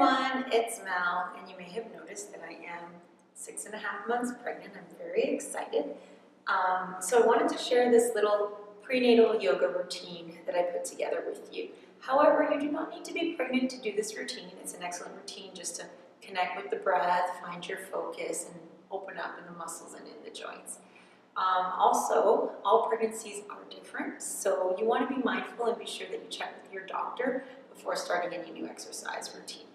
everyone, it's Mel, and you may have noticed that I am 6.5 months pregnant. I'm very excited. So I wanted to share this little prenatal yoga routine that I put together with you. However, you do not need to be pregnant to do this routine. It's an excellent routine just to connect with the breath, find your focus, and open up in the muscles and in the joints. Also, all pregnancies are different, so you want to be mindful and be sure that you check with your doctor before starting any new exercise routine.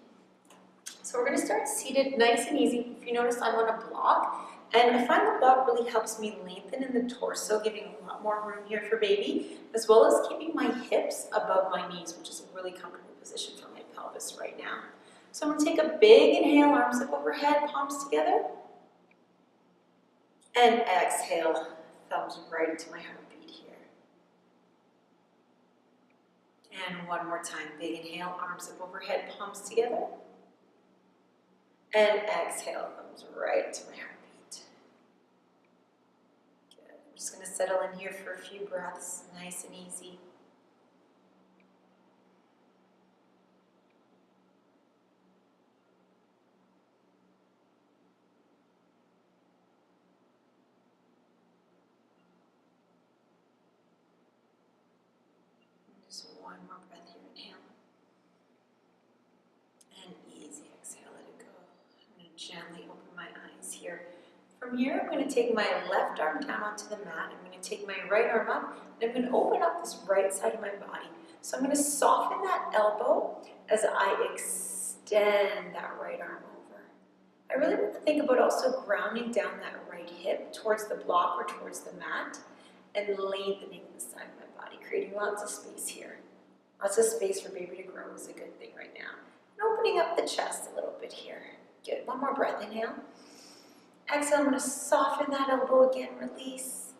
So we're going to start seated nice and easy. If you notice, I'm on a block, and I find the block really helps me lengthen in the torso, giving a lot more room here for baby, as well as keeping my hips above my knees, which is a really comfortable position for my pelvis right now. So I'm going to take a big inhale, arms up overhead, palms together. And exhale, thumbs right into my heartbeat here. And one more time, big inhale, arms up overhead, palms together. And exhale, thumbs right into my heartbeat. Good. I'm just going to settle in here for a few breaths, nice and easy. Just one more breath here, inhale. And easy, exhale, let it go. I'm going to gently open my eyes here. From here, I'm going to take my left arm down onto the mat. I'm going to take my right arm up, and I'm going to open up this right side of my body. So I'm going to soften that elbow as I extend that right arm over. I really want to think about also grounding down that right hip towards the block or towards the mat, and lengthening the side of my body, creating lots of space here. Lots of space for baby to grow is a good thing right now. And opening up the chest a little bit here. Good. One more breath. Inhale. Exhale. I'm going to soften that elbow again. Release.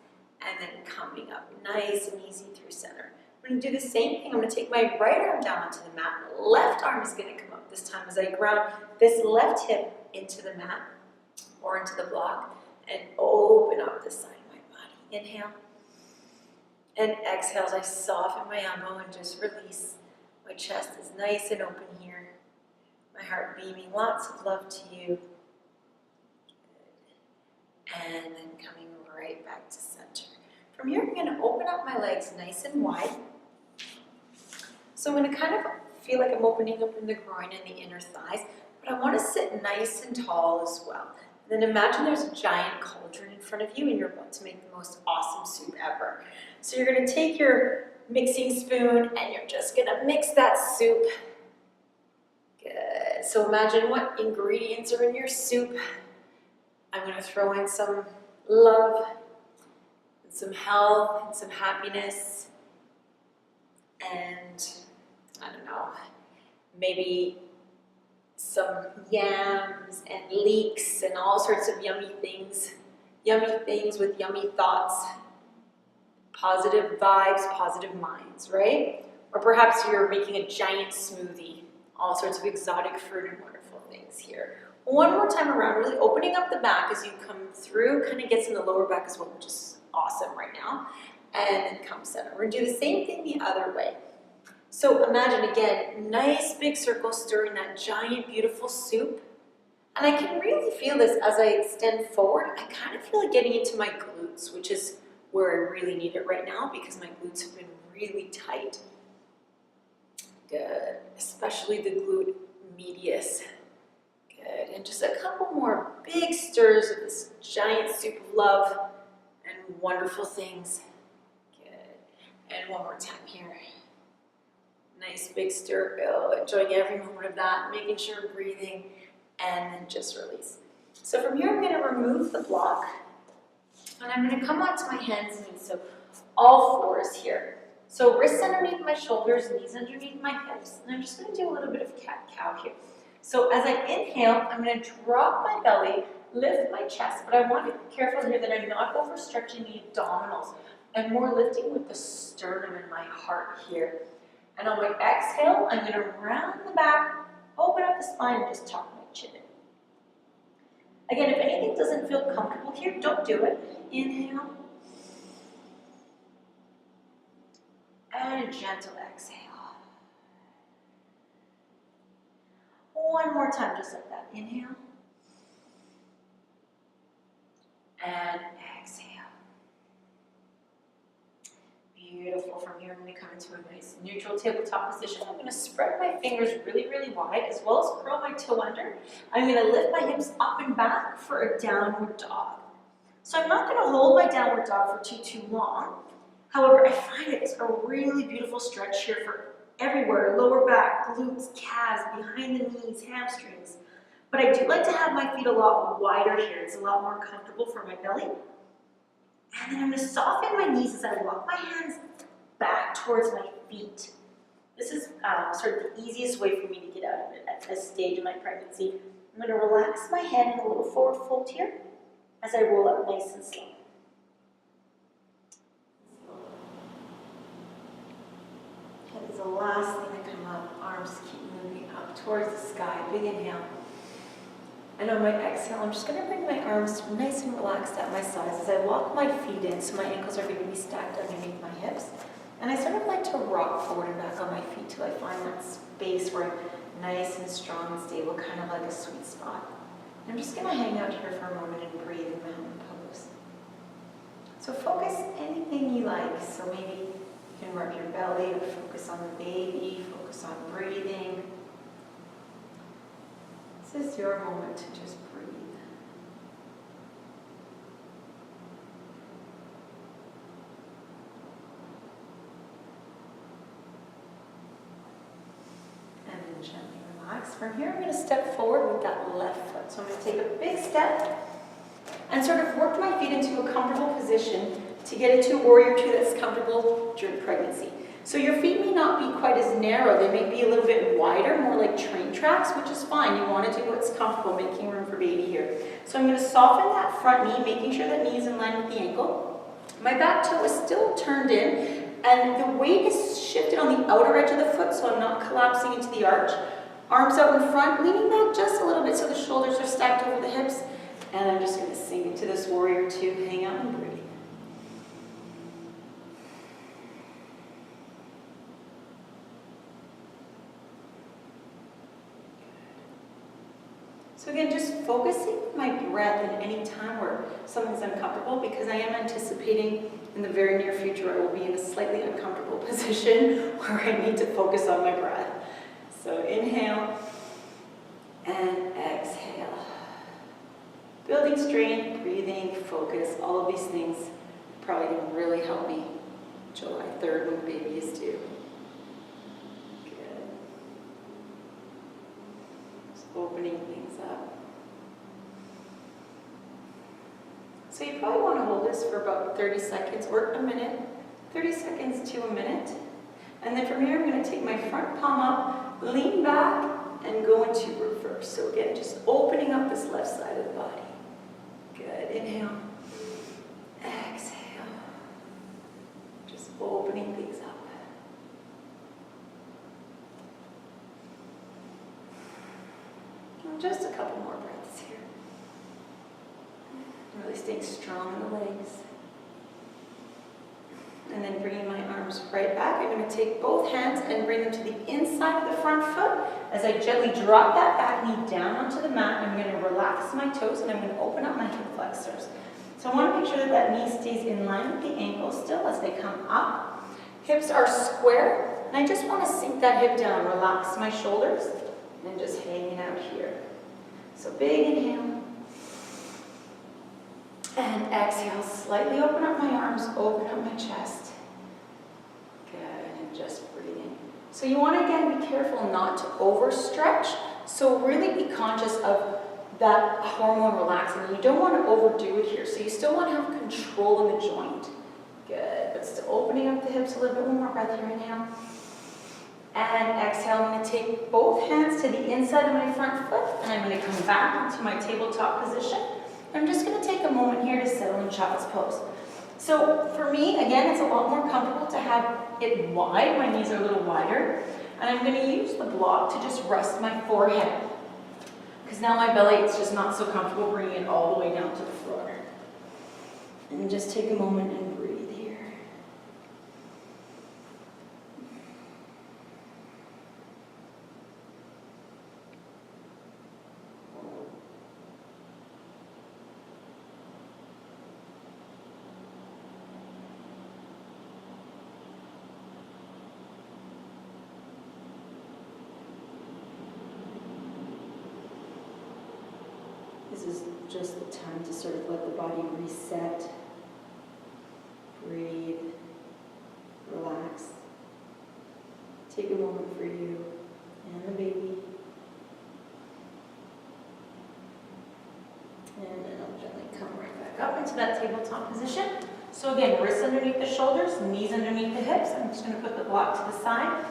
And then coming up nice and easy through center. I'm going to do the same thing. I'm going to take my right arm down onto the mat. Left arm is going to come up this time as I ground this left hip into the mat or into the block and open up the side of my body. Inhale. And exhale as I soften my elbow and just release. My chest is nice and open here. My heart beaming, lots of love to you. Good. And then coming right back to center. From here, I'm going to open up my legs nice and wide. So I'm going to kind of feel like I'm opening up in the groin and the inner thighs, but I want to sit nice and tall as well. Then imagine there's a giant cauldron in front of you and you're about to make the most awesome soup ever. So you're going to take your mixing spoon and you're just going to mix that soup. Good. So imagine what ingredients are in your soup. I'm going to throw in some love, and some health, and some happiness, and I don't know, maybe some yams and leeks and all sorts of yummy things with yummy thoughts, positive vibes, positive minds, right? Or perhaps you're making a giant smoothie, all sorts of exotic fruit and wonderful things here. One more time around, really opening up the back as you come through, kind of gets in the lower back as well, which is awesome right now. And then come center. We're going to do the same thing the other way. So imagine again, nice big circle stirring that giant beautiful soup. And I can really feel this as I extend forward. I kind of feel it getting into my glutes, which is where I really need it right now because my glutes have been really tight. Good, especially the glute medius. Good, and just a couple more big stirs of this giant soup of love and wonderful things. Good, and one more time here. Nice big stir, enjoying every moment of that, making sure I'm breathing, and then just release. So from here, I'm going to remove the block, and I'm going to come onto my hands and knees, so all fours here. So wrists underneath my shoulders, knees underneath my hips, and I'm just going to do a little bit of cat-cow here. So as I inhale, I'm going to drop my belly, lift my chest, but I want to be careful here that I'm not overstretching the abdominals. I'm more lifting with the sternum and my heart here. And on my exhale, I'm going to round the back, open up the spine, and just tuck my chin in. Again, if anything doesn't feel comfortable here, don't do it. Inhale. And a gentle exhale. One more time, just like that. Inhale. And exhale. Beautiful. From here, I'm going to come into a nice neutral tabletop position. I'm going to spread my fingers really, really wide, as well as curl my toe under. I'm going to lift my hips up and back for a downward dog. So I'm not going to hold my downward dog for too long. However, I find it's a really beautiful stretch here for everywhere. Lower back, glutes, calves, behind the knees, hamstrings. But I do like to have my feet a lot wider here. It's a lot more comfortable for my belly. And then I'm going to soften my knees as I walk my hands back towards my feet. This is sort of the easiest way for me to get out of it at this stage of my pregnancy. I'm going to relax my head in a little forward fold here as I roll up nice and slow. That is the last thing to come up. Arms keep moving up towards the sky. Big inhale. And on my exhale, I'm just going to bring my arms nice and relaxed at my sides as I walk my feet in, so my ankles are going to be stacked underneath my hips. And I sort of like to rock forward and back on my feet till I find that space where I'm nice and strong and stable, kind of like a sweet spot. And I'm just going to hang out here for a moment and breathe in mountain pose. So focus anything you like. So maybe you can rub your belly or focus on the baby, focus on breathing. This is your moment to just breathe. And then gently relax. From here, I'm going to step forward with that left foot. So I'm going to take a big step and sort of work my feet into a comfortable position to get into warrior two that's comfortable during pregnancy. So your feet may not be quite as narrow, they may be a little bit wider, more like train tracks, which is fine. You want to do what's comfortable, making room for baby here. So I'm going to soften that front knee, making sure that knee is in line with the ankle. My back toe is still turned in, and the weight is shifted on the outer edge of the foot, so I'm not collapsing into the arch. Arms out in front, leaning back just a little bit so the shoulders are stacked over the hips. And I'm just going to sink into this warrior two, hang out and breathe. So again, just focusing my breath in any time where something's uncomfortable, because I am anticipating in the very near future I will be in a slightly uncomfortable position where I need to focus on my breath. So inhale and exhale. Building strength, breathing, focus, all of these things probably didn't really help me July 3rd when the baby is due. Good. Just opening things up. So you probably want to hold this for about 30 seconds or a minute, 30 seconds to a minute. And then from here, I'm going to take my front palm up, lean back, and go into reverse. So again, just opening up this left side of the body. Good. Inhale. Exhale. Just opening things up. And just a couple more breaths here. Really staying strong in the legs. And then bringing my arms right back. I'm going to take both hands and bring them to the inside of the front foot. As I gently drop that back knee down onto the mat, I'm going to relax my toes and I'm going to open up my hip flexors. So I want to make sure that that knee stays in line with the ankle still as they come up. Hips are square, and I just want to sink that hip down, relax my shoulders, and just hanging out here. So big inhale. And exhale, slightly open up my arms, open up my chest. Good, and just breathing. So you want to, again, be careful not to overstretch. So really be conscious of that hormone relaxing. You don't want to overdo it here. So you still want to have control in the joint. Good, but still opening up the hips a little bit. One more breath here, inhale. And exhale, I'm going to take both hands to the inside of my front foot, and I'm going to come back into my tabletop position. I'm just going to take a moment here to settle in child's pose. So for me, again, it's a lot more comfortable to have it wide. My knees are a little wider. And I'm going to use the block to just rest my forehead. Because now my belly, it's just not so comfortable bringing it all the way down to the floor. And just take a moment and breathe here. This is just the time to sort of let the body reset, breathe, relax. Take a moment for you and the baby. And then I'll gently come right back up into that tabletop position. So again, wrists underneath the shoulders, knees underneath the hips. I'm just going to put the block to the side.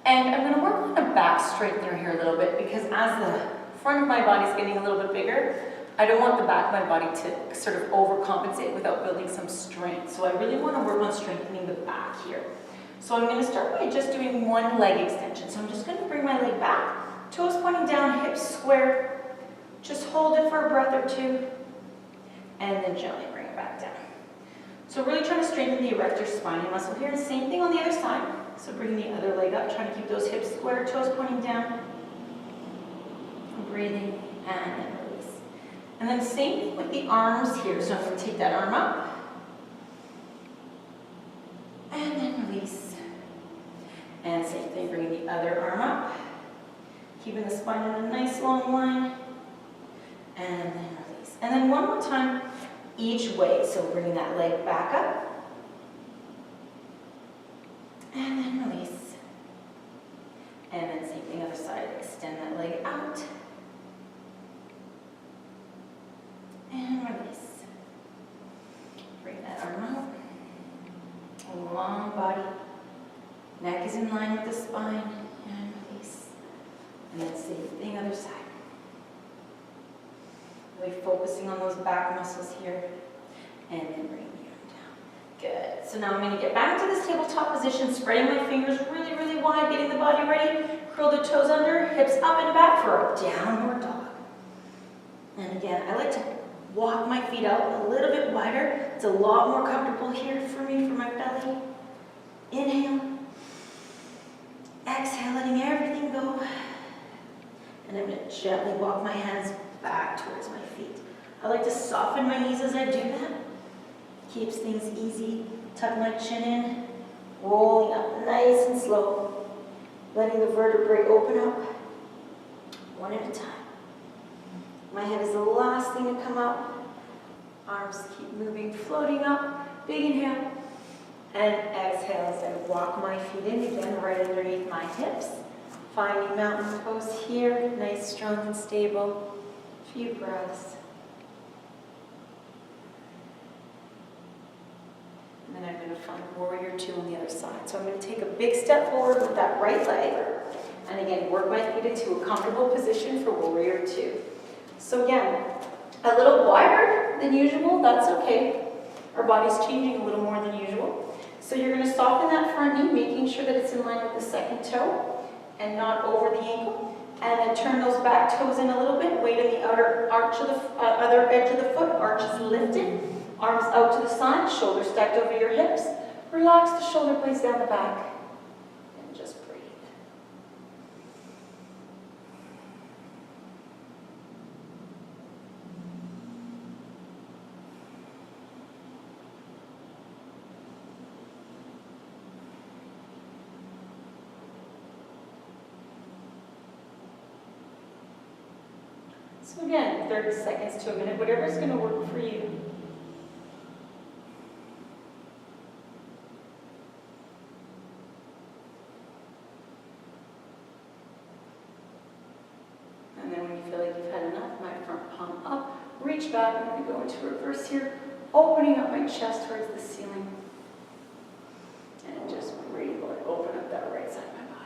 And I'm going to work on a back straightener here a little bit, because as the front of my body is getting a little bit bigger, I don't want the back of my body to sort of overcompensate without building some strength. So I really want to work on strengthening the back here. So I'm going to start by just doing one leg extension. So I'm just going to bring my leg back, toes pointing down, hips square. Just hold it for a breath or two, and then gently bring it back down. So really trying to strengthen the erector spinae muscle here. And same thing on the other side. So bring the other leg up, trying to keep those hips square, toes pointing down. Breathing, and then release. And then same thing with the arms here. So I'm going to take that arm up, and then release. And same thing, bringing the other arm up, keeping the spine in a nice long line, and then release. And then one more time each way. So bringing that leg back up, and then release. And then same thing, other side. Extend that leg out, and release. Bring that arm out. A long body. Neck is in line with the spine, and release. And then same thing, other side. Really focusing on those back muscles here, and then bring the arm down. Good. So now I'm going to get back into this tabletop position, spreading my fingers really, really wide, getting the body ready. Curl the toes under, hips up and back for a downward dog. And again, I like to walk my feet out a little bit wider. It's a lot more comfortable here for me, for my belly. Inhale. Exhale, letting everything go. And I'm going to gently walk my hands back towards my feet. I like to soften my knees as I do that. Keeps things easy. Tuck my chin in. Rolling up nice and slow. Letting the vertebrae open up. One at a time. My head is the last thing to come up. Arms keep moving, floating up. Big inhale. And exhale as I walk my feet in again, right underneath my hips. Finding mountain pose here, nice, strong, and stable. Few breaths. And then I'm going to find warrior two on the other side. So I'm going to take a big step forward with that right leg. And again, work my feet into a comfortable position for warrior two. So again, a little wider than usual, that's okay. Our body's changing a little more than usual. So you're going to soften that front knee, making sure that it's in line with the second toe and not over the ankle. And then turn those back toes in a little bit. Weight in the outer arch of the other edge of the foot. Arch is lifted. Arms out to the side. Shoulders stacked over your hips. Relax the shoulder blades down the back. And just breathe. So again, 30 seconds to a minute, whatever's going to work for you. And then when you feel like you've had enough, my front palm up, reach back. I'm going to go into reverse here, opening up my chest towards the ceiling. And just breathe, let open up that right side of my body.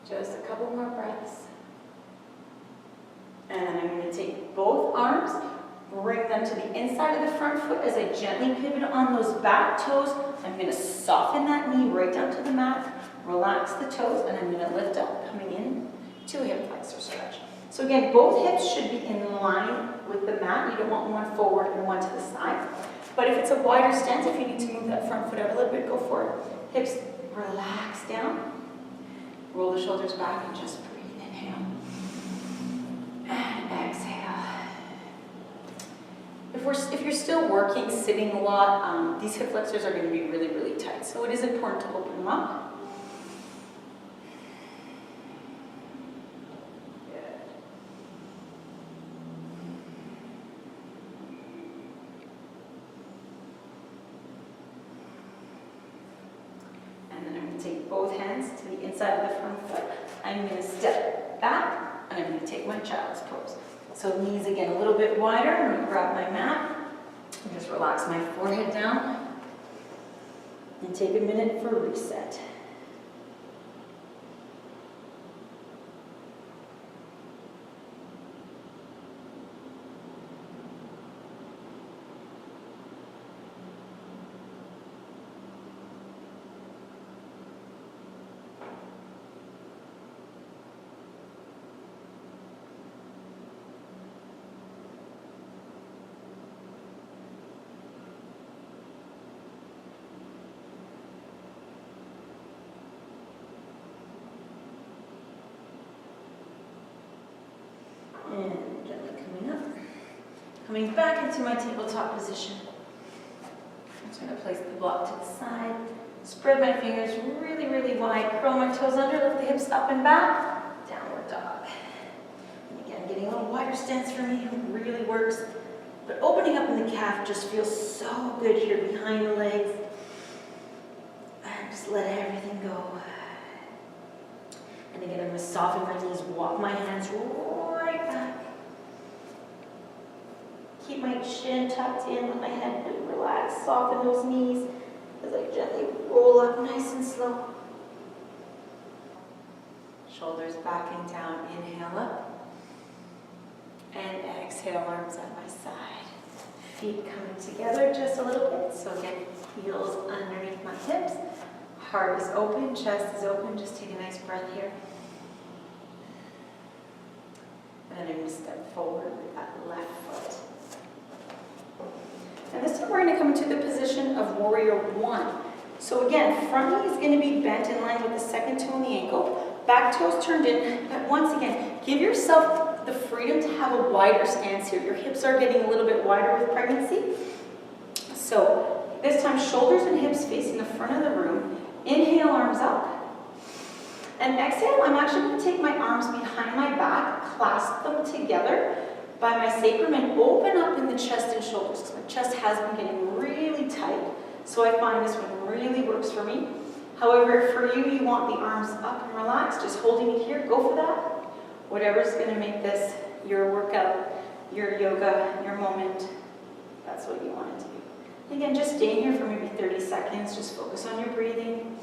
Just a couple more breaths. And then I'm going to take both arms, bring them to the inside of the front foot as I gently pivot on those back toes. I'm going to soften that knee right down to the mat, relax the toes, and I'm going to lift up, coming in to a hip flexor stretch. So again, both hips should be in line with the mat. You don't want one forward and one to the side. But if it's a wider stance, if you need to move that front foot out a little bit, go for it. Hips relax down. Roll the shoulders back and just breathe. Inhale. And exhale. If you're still working, sitting a lot, these hip flexors are going to be really, really tight. So it is important to open them up. both hands to the inside of the front foot. I'm going to step back and I'm going to take my child's pose. So knees again a little bit wider. I'm going to grab my mat and just relax my forehead down and take a minute for reset. And gently coming up. Coming back into my tabletop position. I'm just going to place the block to the side. Spread my fingers really, really wide. Curl my toes under, lift the hips up and back. Downward dog. And again, getting a little wider stance for me really works. But opening up in the calf just feels so good here behind the legs. And just let everything go. And again, I'm going to soften my knees, walk my hands right back. Keep my chin tucked in, let my head relax, soften those knees as I gently roll up nice and slow. Shoulders backing down, inhale up. And exhale, arms at my side. Feet coming together just a little bit. So again, heels underneath my hips. Heart is open, chest is open. Just take a nice breath here. And then I'm going to step forward with that left foot. And this time we're going to come into the position of warrior one. So again, front knee is going to be bent in line with the second toe in the ankle. Back toes turned in. But once again, give yourself the freedom to have a wider stance here. Your hips are getting a little bit wider with pregnancy. So this time, shoulders and hips facing the front of the room. Inhale, arms up. And exhale, I'm actually going to take my arms behind my back, clasp them together by my sacrum and open up in the chest and shoulders because my chest has been getting really tight. So I find this one really works for me. However, for you, you want the arms up and relaxed, just holding it here, go for that. Whatever's going to make this your workout, your yoga, your moment, that's what you want it to be. Again, just staying here for maybe 30 seconds, just focus on your breathing.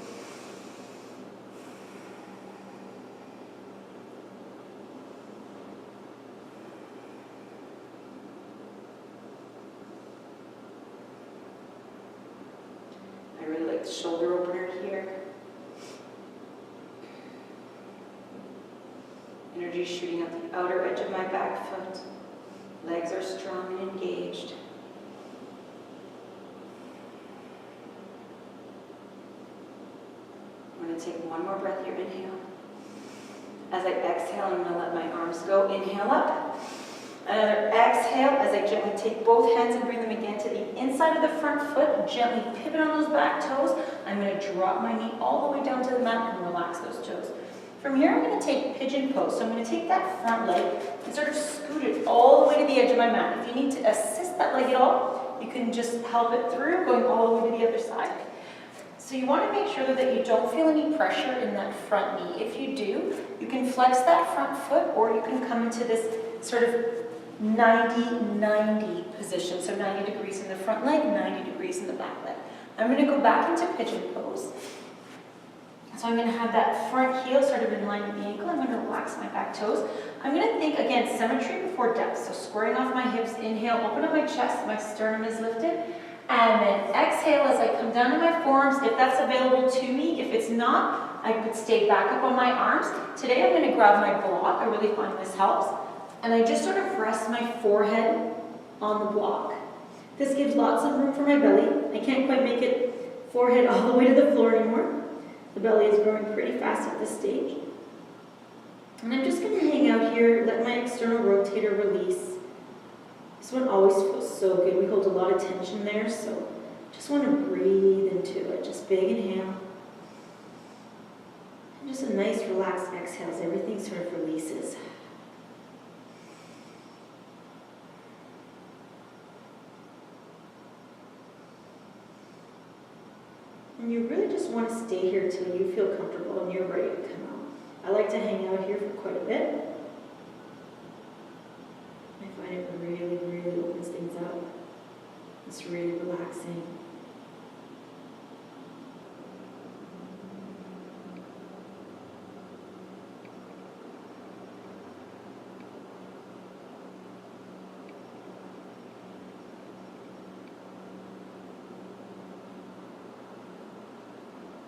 I really like the shoulder opener here. Energy shooting up the outer edge of my back foot. Legs are strong and engaged. I'm going to take one more breath here. Inhale. As I exhale, I'm going to let my arms go. Inhale up. Another exhale as I gently take both hands and bring them again to the inside of the front foot. Gently pivot on those back toes. I'm going to drop my knee all the way down to the mat and relax those toes. From here, I'm going to take pigeon pose. So I'm going to take that front leg and sort of scoot it all the way to the edge of my mat. If you need to assist that leg at all, you can just help it through, going all the way to the other side. So you want to make sure that you don't feel any pressure in that front knee. If you do, you can flex that front foot or you can come into this sort of 90-90 position. So 90 degrees in the front leg, 90 degrees in the back leg. I'm going to go back into pigeon pose. So I'm going to have that front heel sort of in line with the ankle. I'm going to relax my back toes. I'm going to think, again, symmetry before depth. So squaring off my hips, inhale, open up my chest, my sternum is lifted. And then exhale as I come down to my forearms, if that's available to me. If it's not, I could stay back up on my arms. Today I'm going to grab my block. I really find this helps. And I just sort of rest my forehead on the block. This gives lots of room for my belly. I can't quite make it forehead all the way to the floor anymore. The belly is growing pretty fast at this stage. And I'm just going to hang out here, let my external rotator release. This one always feels so good. We hold a lot of tension there, so just want to breathe into it. Just big inhale. And just a nice relaxed exhale as everything sort of releases. And you really just want to stay here till you feel comfortable and you're ready to come out. I like to hang out here for quite a bit. I find it really, really opens things up. It's really relaxing.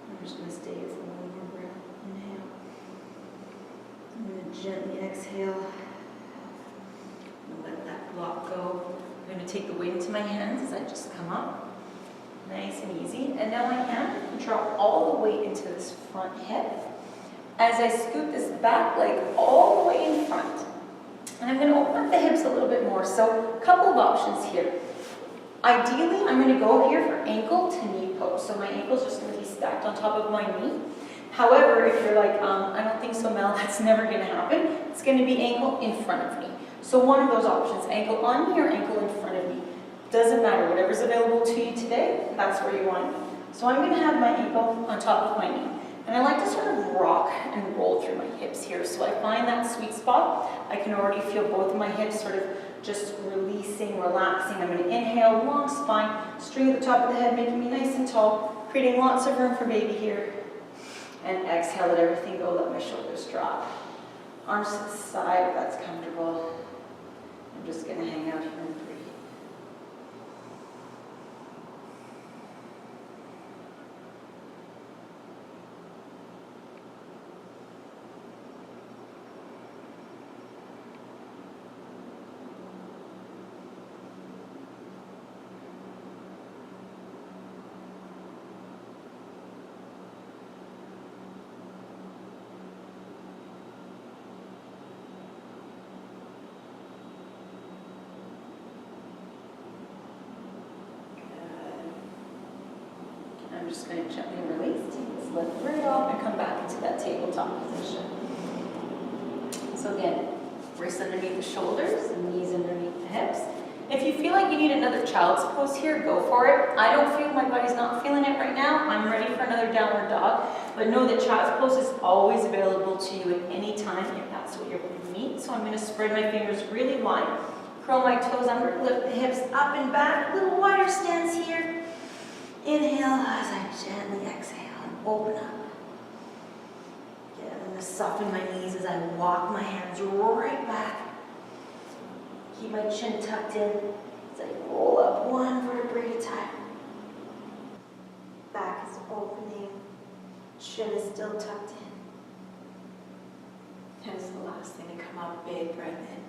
I'm just going to stay here for one more breath. Inhale. I'm going to gently exhale. I'm going to let that block go. I'm going to take the weight into my hands as I just come up. Nice and easy. And now my hand can drop all the weight into this front hip. As I scoot this back leg all the way in front. And I'm going to open up the hips a little bit more. So a couple of options here. Ideally, I'm going to go here for ankle to knee pose. So my ankle's just going to be stacked on top of my knee. However, if you're like, I don't think so, Mel, that's never going to happen. It's going to be ankle in front of me. So one of those options, ankle on me or ankle in front of me. Doesn't matter, whatever's available to you today, that's where you want to be. So I'm going to have my ankle on top of my knee. And I like to sort of rock and roll through my hips here. So I find that sweet spot. I can already feel both of my hips sort of just releasing, relaxing. I'm going to inhale, long spine, string at the top of the head, making me nice and tall, creating lots of room for baby here. And exhale, let everything go, let my shoulders drop. Arms to the side if that's comfortable. I'm just going to hang out here and breathe. I'm just going to gently release, take this left right off, and come back into that tabletop position. So again, wrists underneath the shoulders, knees underneath the hips. If you feel like you need another child's pose here, go for it. I don't feel my body's not feeling it right now. I'm ready for another downward dog. But know that child's pose is always available to you at any time if that's what you're going to need. So I'm going to spread my fingers really wide, curl my toes under, lift the hips up and back, a little wider stance here. Inhale as I gently exhale and open up. Again, I'm going to soften my knees as I walk my hands right back. Keep my chin tucked in as I roll up one vertebrae at a time. Back is opening, chin is still tucked in. And it's the last thing to come up, big breath in.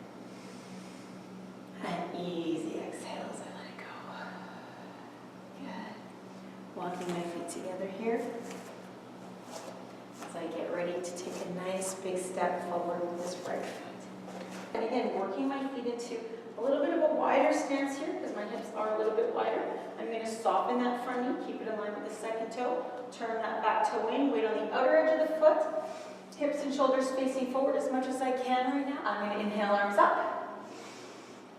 And easy exhale as I let it go. Good. Walking my feet together here as I get ready to take a nice big step forward with this right foot. And again, working my feet into a little bit of a wider stance here because my hips are a little bit wider. I'm going to soften that front knee, keep it in line with the second toe, turn that back toe in, weight on the outer edge of the foot, hips and shoulders facing forward as much as I can right now. I'm going to inhale, arms up.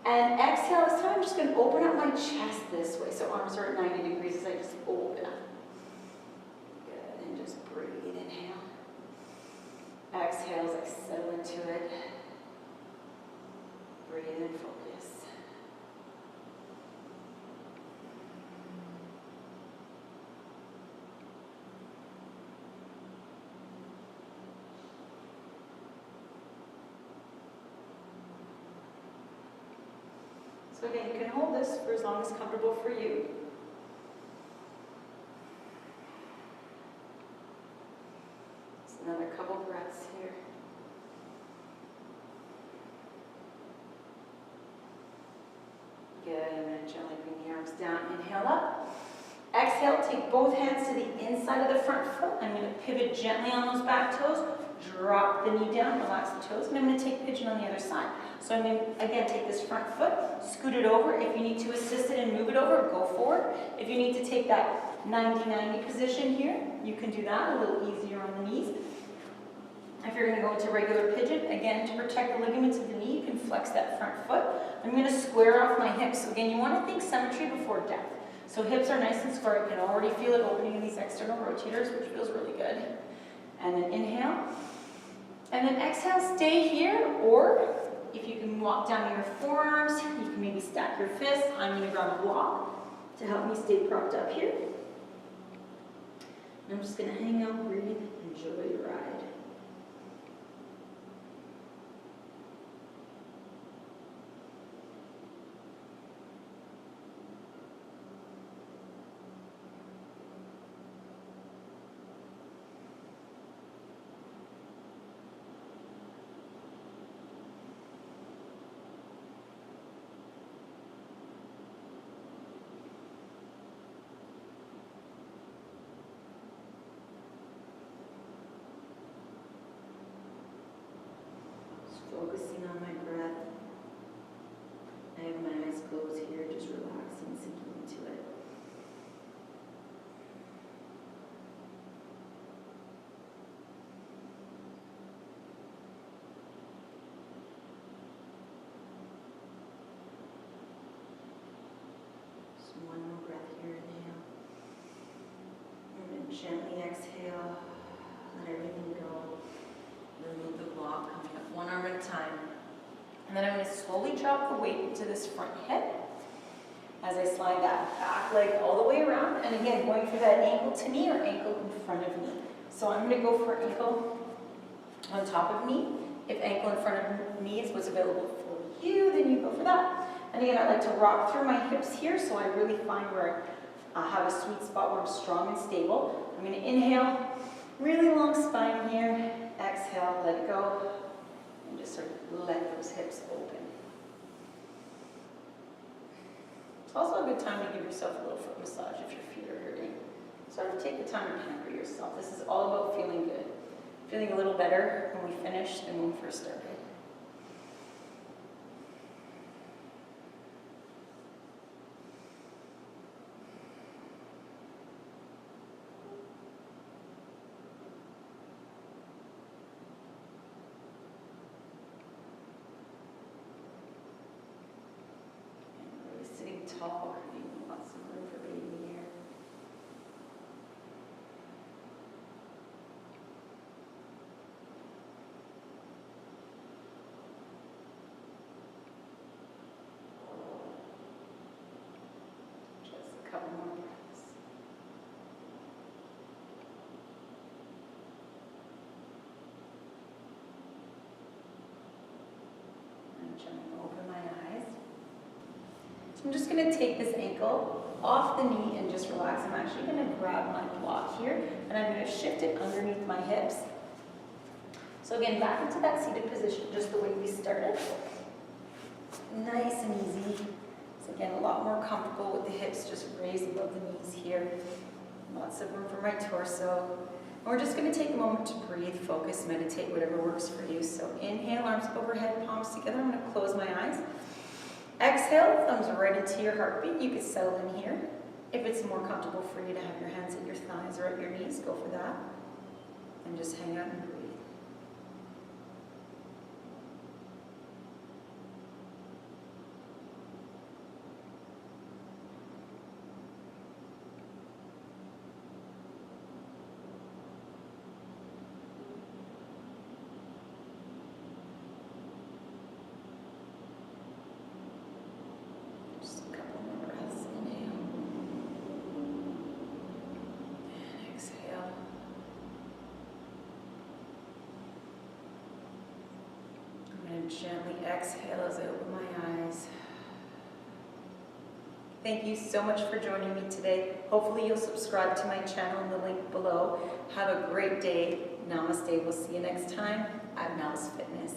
And exhale this time, I'm just going to open up my chest this way. So arms are at 90 degrees as I just open up. Good, and just breathe, inhale. Exhale as I settle into it. Breathe and focus. So again, you can hold this for as long as comfortable for you. Just another couple breaths here. Good, I'm going to gently bring the arms down, inhale up. Exhale, take both hands to the inside of the front foot. I'm going to pivot gently on those back toes, drop the knee down, relax the toes, and I'm going to take pigeon on the other side. So I'm going to, again, take this front foot, scoot it over. If you need to assist it and move it over, go for it. If you need to take that 90-90 position here, you can do that a little easier on the knees. If you're going to go into regular pigeon, again, to protect the ligaments of the knee, you can flex that front foot. I'm going to square off my hips. So again, you want to think symmetry before depth. So hips are nice and square. You can already feel it opening in these external rotators, which feels really good. And then inhale. And then exhale, stay here, or if you can walk down your forearms, you can maybe stack your fists. I'm going to grab a block to help me stay propped up here. And I'm just going to hang out, breathe, enjoy the ride. Focusing on my breath. I have my eyes closed here, just relaxing, sinking into it. Just one more breath here, inhale. And then gently exhale, let everything go. Remove the block, coming up one arm at a time. And then I'm going to slowly drop the weight into this front hip as I slide that back leg all the way around. And again, going for that ankle to knee or ankle in front of knee. So I'm going to go for ankle on top of knee. If ankle in front of knee is what's available for you, then you go for that. And again, I like to rock through my hips here so I really find where I have a sweet spot where I'm strong and stable. I'm going to inhale, really long spine here. Exhale, let it go, and just sort of let those hips open. It's also a good time to give yourself a little foot massage if your feet are hurting. Sort of take the time to pamper yourself. This is all about feeling good. Feeling a little better when we finish than when we first started. Tall, creating lots of room for baby here. Just a couple more breaths. And gently open my eyes. So I'm just going to take this ankle off the knee and just relax. I'm actually going to grab my block here and I'm going to shift it underneath my hips. So again, back into that seated position, just the way we started. Nice and easy. So again, a lot more comfortable with the hips just raised above the knees here. Lots of room for my torso. And we're just going to take a moment to breathe, focus, meditate, whatever works for you. So inhale, arms overhead, palms together. I'm going to close my eyes. Exhale, thumbs right into your heartbeat. You could settle in here. If it's more comfortable for you to have your hands at your thighs or at your knees, go for that. And just hang out and breathe. Gently exhale as I open my eyes. Thank you so much for joining me today. Hopefully you'll subscribe to my channel in the link below. Have a great day. Namaste. We'll see you next time at Mel's Fitness.